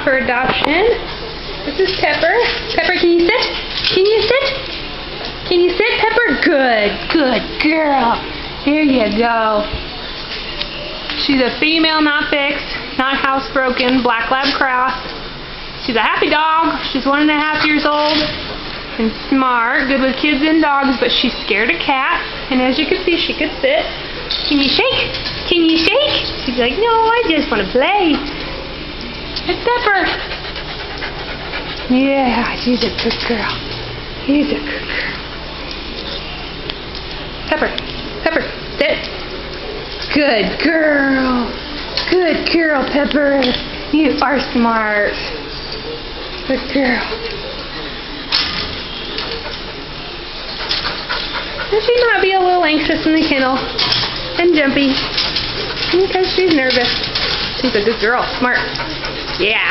for adoption. This is Pepper. Pepper, can you sit? Can you sit? Can you sit, Pepper? Good. Good girl. There you go. She's a female, not fixed, not housebroken, black lab cross. She's a happy dog. She's 1.5 years old and smart, good with kids and dogs, but she's scared of cats. And as you can see, she could sit. Can you shake? Can you shake? She's like, no, I just want to play. It's Pepper. Yeah, she's a good girl. She's a good girl. Pepper, Pepper, sit. Good girl. Good girl, Pepper. You are smart. Good girl. And she might be a little anxious in the kennel and jumpy because she's nervous. She's a good girl, smart. Yeah.